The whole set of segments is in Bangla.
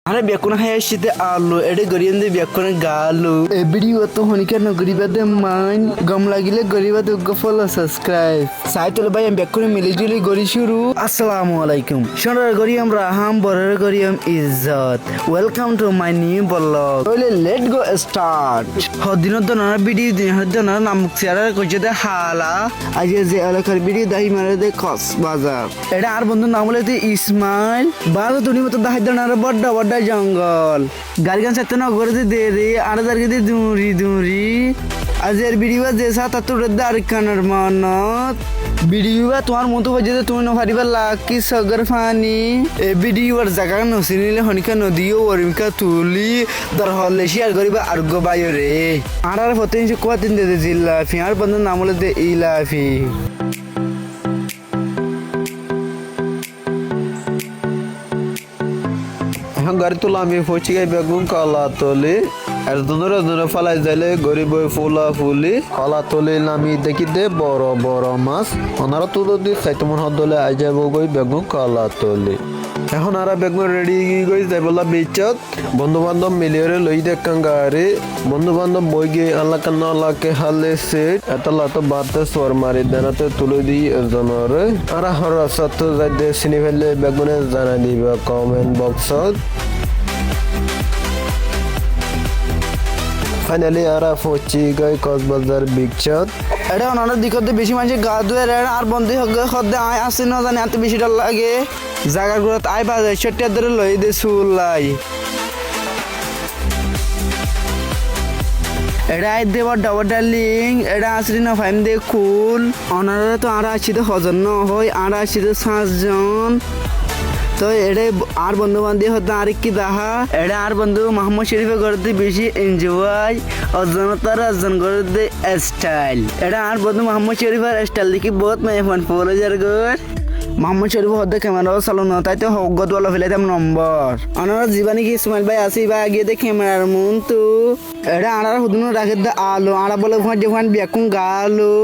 Ana biakuna hayashite alu ede goriyende biakuna galu ebidi wato honika no goribade man gamlagile goribade go follow subscribe saitole bhai am biakuna milijili gori shuru assalamu alaikum shonara gori amra ham borar gori am izzat welcome to my new vlog let's go start hodino donana video din hodona namuk share kojede hala aje je alakar video dahi mare de khas bazar eda ar bondhu naam hole ismail bago duni moto dahi donara bodda জঙ্গল গাড়িগান সাথে না করে দেরি আর দাঁড়িয়ে দিয়ে দূরি আজের ভিডিও যে সাথে তোর দাঁড় কানার মানত ভিডিও তোমার মতো বাজে তুমি না পারিবা লাকি সগর ফানি এ ভিডিওর জায়গা নসিনিলে হনিকা নদীও ওরিমকা তুলি দর হলে শেয়ার করিবা আর গো বাইরে রে আর ফতেন সে কোয়াতিন দে জিল্লা ফিয়ার বন্ধ নাম হলে দে ইলাফি গাড়ি তোলা আমি পৌঁছে গাই বেগুন কলা তলি আর দুনো ফালাই যাইলে গরিব ফুলা ফুলি কলা তলি আমি দেখি দে বড় বড় মাছ ওনারা তুলো দি চাইতে মন হদলে আই যাবো গই বেগুন কলা তলি এখন আর বেগুন রেডি গই যাইবলা বিচত বন্ধু বান্ধব মিলিয়ে লই দেখান গাড়ি বন্ধু বান্ধব বই গিয়ে আল্লাহ কান আল্লাহকে হালে সেট এতলা তো বাতে সোর মারি দেনাতে তুলে দি জনরে আর হর সত্য যাই দে সিনি ফেলে বেগুনে জানা দিবা কমেন্ট বক্সত ফাইনালি আরা পৌঁছি গই কক্সবাজার বিচত এটা ওনার দিকতে বেশি মানুষ গা ধুয়ে আর বন্ধু হদ্দে আয় আসে না জানে এত বেশি ডর লাগে জায়গাগুলোত আয় বাজে ছোট্টা ধরে লই দে সুলাই এটা আই দে বড় ডার্লিং এটা আসলি না ফাইম দে কুল ওনারা তো আর আসিতে হজন ন হয় আর আসিতে 7 জন তো এটা আর বন্ধু বান্ধব হতে আর কি দেখা এটা আর বন্ধু মোহাম্মদ শরীফে করতে বেশি এনজয় অজনতার অর্জন করতে স্টাইল এটা আর বন্ধু মোহাম্মদ শরীফের স্টাইল দেখি বহুত মেয়ে ফোন ফলো যার গর মোহাম্মদ শরীফ হতে ক্যামেরাও চালানো তাই তো হকগত বলা ফেলাইতাম নম্বর ওনারা জীবানি কি ইসমাইল ভাই আসি বা আগে দে ক্যামেরার মন তো এটা আর হুদুনো রাখে দে আলো আর বলে ফোন যখন বিয়াকুন গালো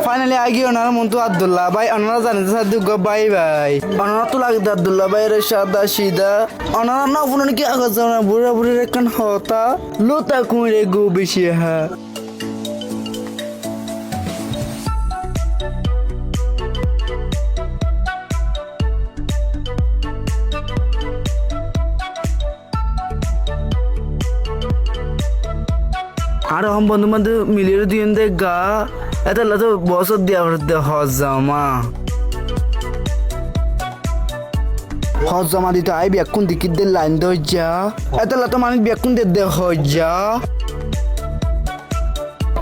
ফাইনালি আগে ওনার মন তো আব্দুল্লাহ ভাই ওনারা জানেন সাদু গো বাই ভাই ওনারা তো লাগে আব্দুল্লাহ ভাই রে সাদা সিদা ওনারা না ফোন কি আগে জানা বুড়া বুড়ি রেখান হতা লোতা কুঁড়ে গো বেশি হা আর হম বন্ধু বান্ধব মিলিয়ে দিন দে গা এত তো বছর দিয়া হজমা হজমা দিতে আই বিয়াকুন দিকির দে লাইন দই যা এত তো মানুষ বিয়াকুন দে হজা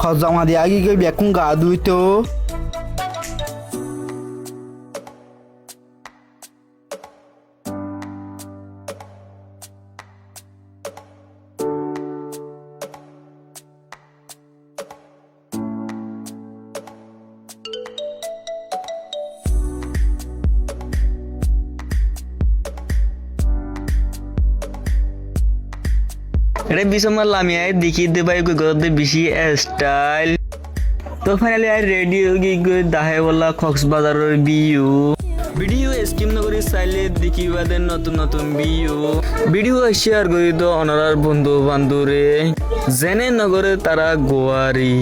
হজমা দিয়ে আগে গিয়ে বিয়াকুন গা ধুই তো এটা বিশমাল আমি আই দেখি দে ভাই কই গদে বেশি স্টাইল তো ফাইনালি আই রেডি হই গই দাহে বলা কক্সবাজারের ভিডিও স্কিম না করি চাইলে দেখিবা দেন নতুন নতুন ভিডিও শেয়ার করি তো অনারার বন্ধু বান্ধবরে জেনে নগরে তারা গোয়ারি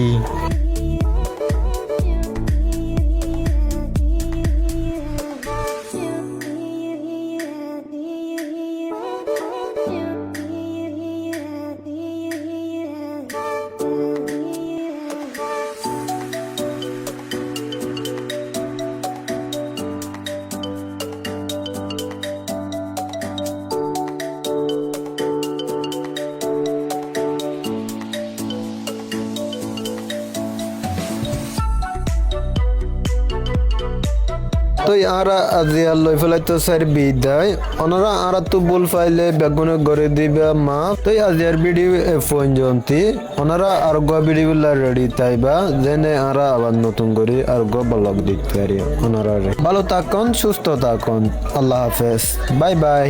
তো আরা আজিয়া লই ফেলাই তো স্যার বিদায় ওনারা আরা তো বল ফাইলে বেগুনে গড়ে দিবা মা তো আজিয়ার ভিডিও ফোন জন্তি ওনারা আর গো ভিডিও রেডি তাইবা জেনে আরা আবার নতুন করে আর গো ব্লগ দিতে পারি ওনারা ভালো থাকুন সুস্থ থাকুন আল্লাহ হাফেজ বাই বাই